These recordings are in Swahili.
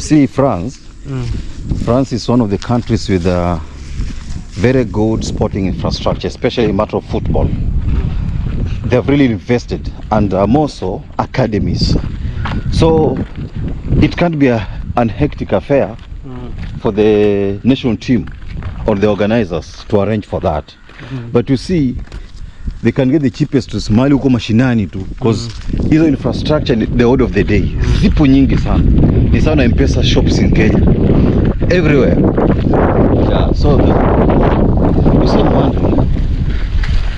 see France, France is one of the countries with very good sporting infrastructure, especially in matter of football. They have really invested, and more so academies. So it can't be an hectic affair for the national team or the organizers to arrange for that. But you see, they can get the cheapest to smile huko mashinani tu, because hizo infrastructure the order of the day. Zipo nyingi sana. Ni sana M-Pesa shops in Kenya. Everywhere. Yeah, so you see, I'm wondering,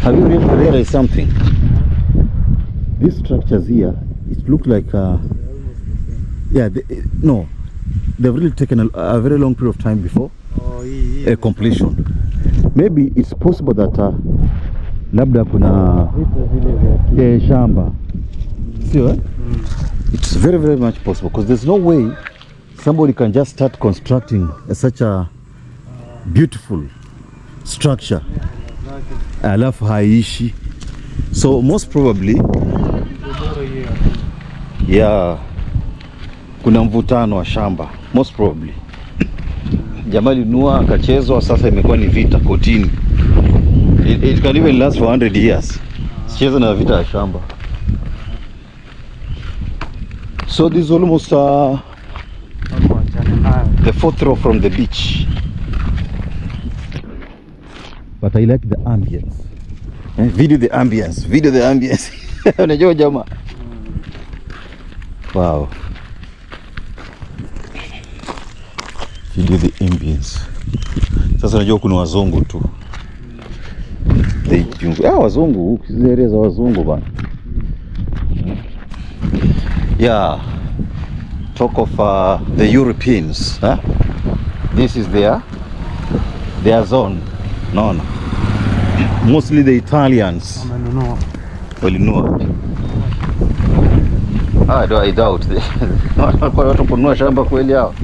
have you realized something? These structures here, it look like they've really taken a very long period of time before completion. Maybe it's possible that labda kuna shamba, sio? It's very, very much possible, because there's no way somebody can just start constructing such a beautiful structure alafu haishi. So most probably kuna mvutano wa shamba, most probably. Jamali nua akachezwa, sasa imekuwa ni vita kotini. It can even last for 100 years. Sicheza na vita ya shamba. So this is almost the 4th row from the beach. But I like the ambience. Video the ambience. Unajua jamaa. Wow. Video the ambience. Sasa unajua kuna wazungu tu. Wazungu, zile za wazungu bana. Yeah. Talk of the Europeans, huh? This is their zone. No. Mostly the Italians. Walinunua. I doubt. Watu kununua shamba kweli hao.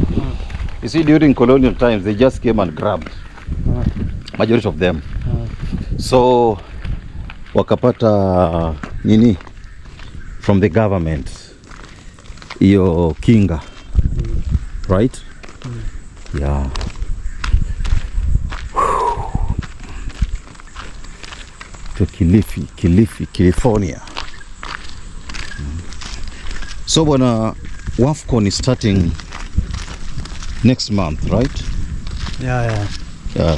You see, during colonial times, they just came and grabbed. Majority of them. So wakapata nini from the government, iyo kinga, right? Yeah. To Kilifi, California. So bwana, WAFCON is starting next month, right? Yeah.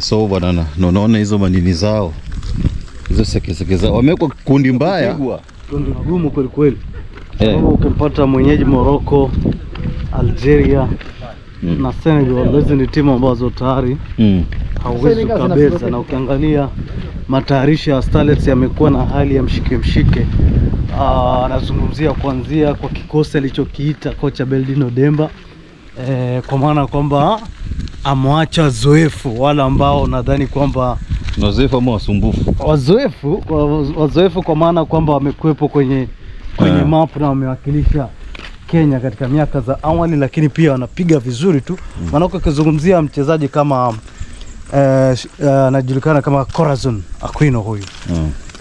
So bwana, naona hizo manini zao, hizo seke zao wamewekwa kundi mbaya, kundi gumu kweli kweli. Ukipata mwenyeji Morocco, Algeria na Senegal, hizo ni timu ambazo tayari hauwezi kabisa. Na ukiangalia matayarisho ya Starlets yamekuwa na hali ya mshike. Anazungumzia kuanzia kwa kikosi alichokiita kocha Beldino Demba, kwa maana kwamba amwacha wazoefu wala ambao nadhani kwamba wazoefu ama wasumbufu. Wazoefu kwa maana kwamba wamekuepo kwenye map na wamewakilisha Kenya katika miaka za awali, lakini pia wanapiga vizuri tu. Maana ukizungumzia mchezaji kama anajulikana kama Corazon Aquino huyu.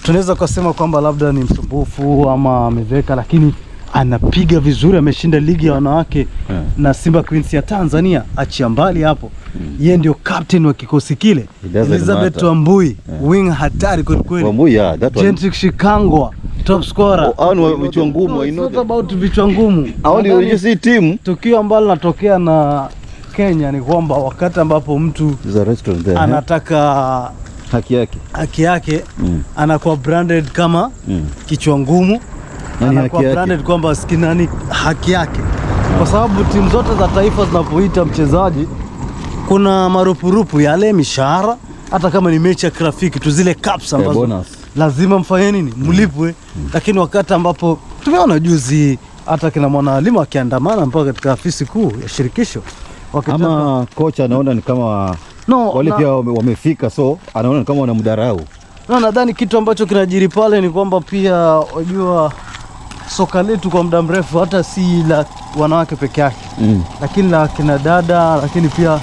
Tunaweza kusema kwamba labda ni msumbufu ama ameveka, lakini anapiga vizuri. Ameshinda ligi ya wanawake na Simba Queens ya Tanzania, achia mbali hapo. Yeye ndio captain wa kikosi kile. Elizabeth Wambui, wing hatari kweli kweli. Wambui, Gentrix Shikangwa, top scorer. Vichwa ngumu, not about vichwa ngumu. You see team. Tukio ambalo natokea na Kenya ni kwamba wakati ambapo mtu anataka haki yake anakuwa branded kama kichwa ngumu, anakuwa branded kwamba skinani haki yake. Kwa sababu timu zote za taifa zinapoita mchezaji kuna marupurupu yale mishahara, hata kama ni mechi ya kirafiki tu, zile caps ambazo lazima mfanye nini, mlipwe. Lakini wakati ambapo tumeona juzi hata kina Mwalimu akiandamana mpaka katika afisi kuu ya shirikisho, ama kocha anaona ni kama wale pia wamefika, so anaona ni kama wanamdarau. Nadhani kitu ambacho kinajiri pale ni kwamba pia wajua soka letu kwa muda mrefu hata si la wanawake peke yake, lakini la kina dada, lakini pia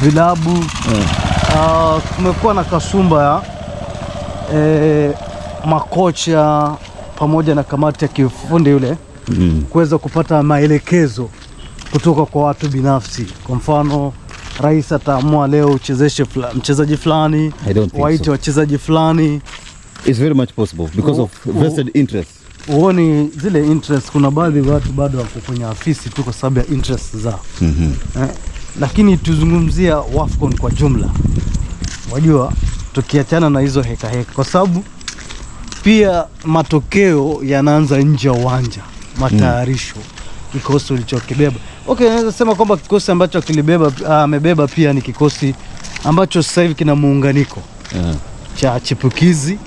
vilabu. Kumekuwa na kasumba ya makocha pamoja na kamati ya kiufundi yule kuweza kupata maelekezo kutoka kwa watu binafsi. Kwa mfano rais ataamua leo uchezeshe mchezaji fulani, waite wachezaji fulani. It's very much possible because of vested interest. Uone zile interest, kuna baadhi ya watu bado wako kwenye afisi tu kwa sababu ya interest zao. Lakini tuzungumzia WAFCON kwa jumla. Wajua, tukiachana na hizo heka kwa sababu pia matokeo yanaanza nje ya uwanja, matayarisho, kikosi ulichokibeba. Okay, naweza sema kwamba kikosi ambacho amebeba pia ni kikosi ambacho sasa hivi kina muunganiko cha chipukizi.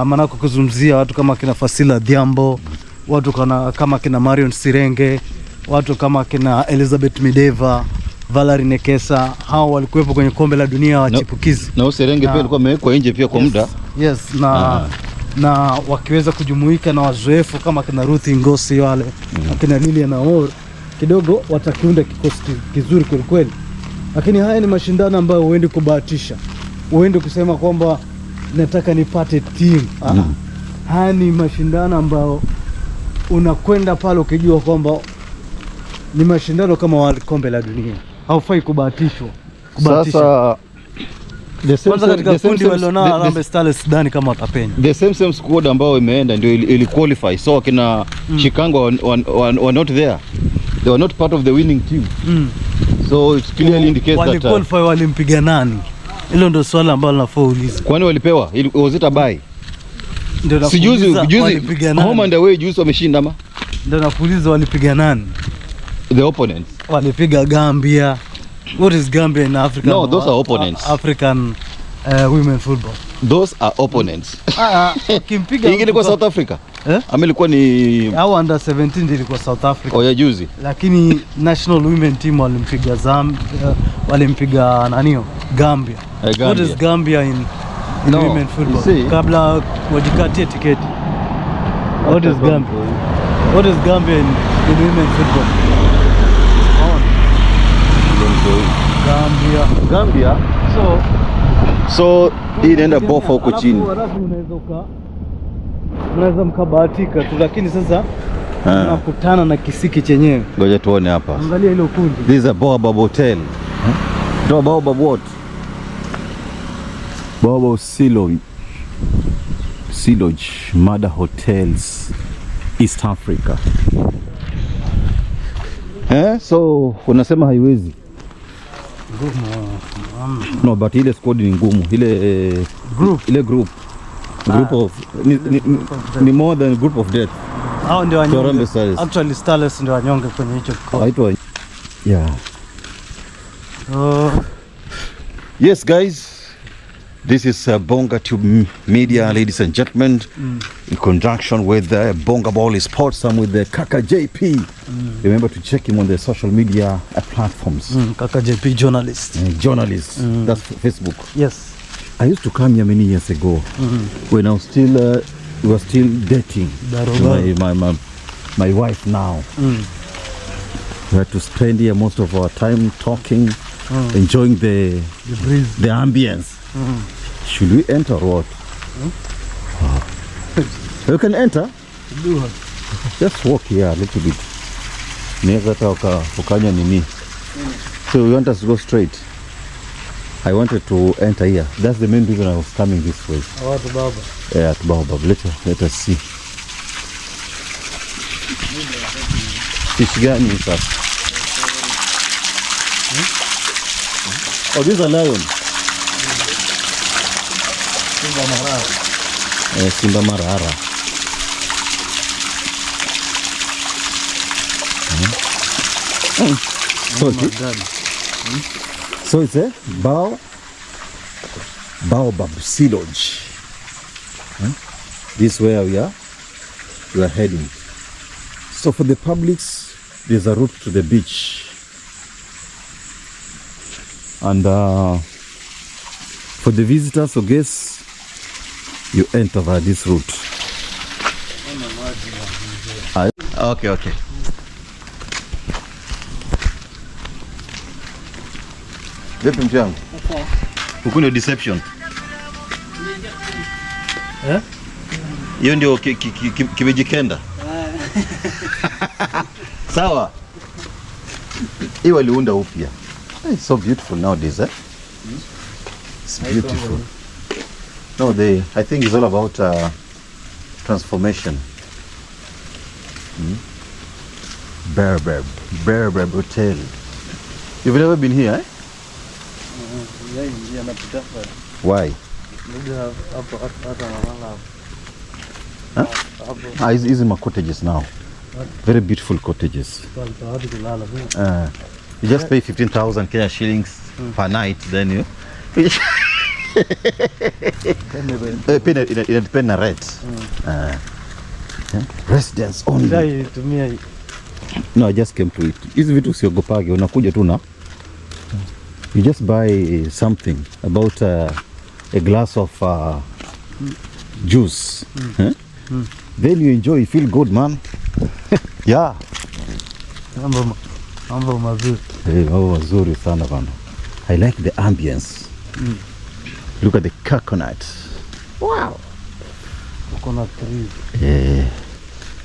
Manako kuzungumzia watu kama kina Fasila Diambo, watu kama kina Marion Sirenge, watu kama kina Elizabeth Mideva, Valerie Nekesa. Hao walikuwepo kwenye kombe la dunia wa chipukizi. Na Sirenge pia alikuwa amewekwa nje pia kwa muda. Yes, na wakiweza kujumuika na wazoefu kama kina Ruth Ngosi wale, kina Lilian Aor, kidogo watakiunda kikosi kizuri kweli kweli. Lakini haya ni mashindano ambayo huendi kubahatisha. Huendi kusema kwamba nataka nipate timu. Haya ni mashindano ambayo unakwenda pale ukijua kwamba ni mashindano kama kombe la dunia. Haufai kubahatisha. Sasa katika kundi walionao Harambee Stars sidhani kama watapenya. The same squad ambao imeenda ndio ili qualify. So kina Chikango were not there. They were not part of the winning team. So it clearly indicates that qualify walimpiga nani? Hilo ndio swali ambalo nafaa uulize. Kwani walipewa? Was it a buy? Ndio nakuuliza juzi home and away juzi wameshinda ama? Ndio nakuuliza walipiga nani? The opponents. Walipiga Gambia. What is Gambia in Africa? No, those are opponents. African women football. Those are opponents. Kimpiga hii ilikuwa South Africa. Ama ilikuwa ni au under 17 ilikuwa South Africa. Ya juzi. Lakini national women team walimpiga nanio Gambia. What is Gambia in women football? Kabla wajikatie tiketi. What is Gambia? What is Gambia in women football? Gambia. So hii inaenda bofa huko chini. Unaweza mkabahatika tu, lakini sasa tunakutana na kisiki chenyewe. Ngoja tuone hapa. Angalia ile kundi. This is a Baobab Hotel. Baobab what? Baobab Siloj Mada Hotels East Africa. So unasema haiwezi. No, but ile squad ni ngumu. Ile group of ni more than a group of death. Hao ndio wanyonge. Actually Stars ndio wanyonge kwenye hicho kikosi. Yeah. Yes guys, this is Bonga Tube Media, ladies and gentlemen, in conjunction with Bonga Ball Sports. I'm with the Kaka JP. Remember to check him on the social media platforms. Kaka JP journalist. That's Facebook. Yes. I used to come here many years ago when I was still we were still dating. My wife now. We had to spend here most of our time talking, enjoying the breeze, the ambience. Should we enter or what? You can enter. Just walk here a little bit. So you want us to go straight? I wanted to enter here. That's the main reason I was coming this way. To Baobab. Yeah, to Baobab. Let us see. Fish gani sasa? Oh, this is a lion. Simba Marara. So it's a Baobab Siloj. This is where we are heading. So for the publics, there's a route to the beach, and for the visitors or guests, you enter via this route. Okay. Vipi mchangu? Huku ndio deception. Hiyo ndio kimejikenda. Sawa. Hii waliunda upya. It's so beautiful nowadays, eh? It's beautiful. No, I think it's all about transformation. Berbeb Hotel. You've never been here, eh? Why? Huh? These are my cottages now. Very beautiful cottages. You just pay 15,000 Kenya shillings per night, then you depend on rate. Residents only. No, I just came to it. Hizi vitu usiogopage, unakuja tu na you just buy something about a glass of juice. Then you enjoy, you feel good, man. Yeah. Mambo mazuri. Mambo mazuri sana bana. I like the ambience. Look at the coconut. Wow. Coconut trees.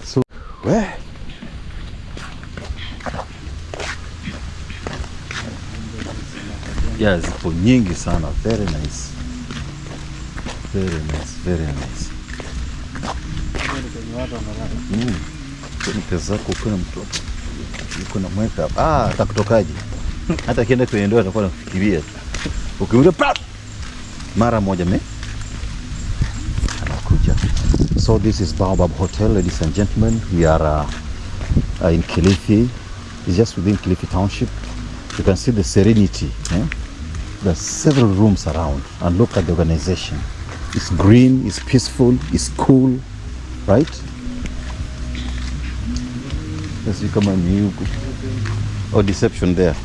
So where? Yeah, zipo nyingi sana. Very nice. Very nice, very nice. Pesa zako kuna mtoto. Kuna mweka. Atakutokaje? Hata kienda kwenye ndoa atakuwa anafikiria. Ukiuza mara moja anakuja. So this is Baobab Hotel, ladies and gentlemen. We are in Kilifi. It's just within Kilifi Township. You can see the serenity. There are several rooms around, and look at the organization. It's green, it's peaceful, it's cool, right? Let's see, come on, or deception there.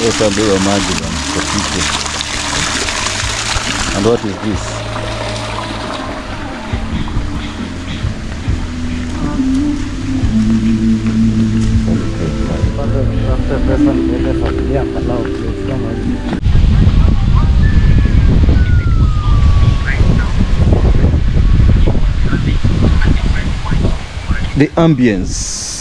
Utaambiwa maji bwana kwa kitu. And what is this? The ambience.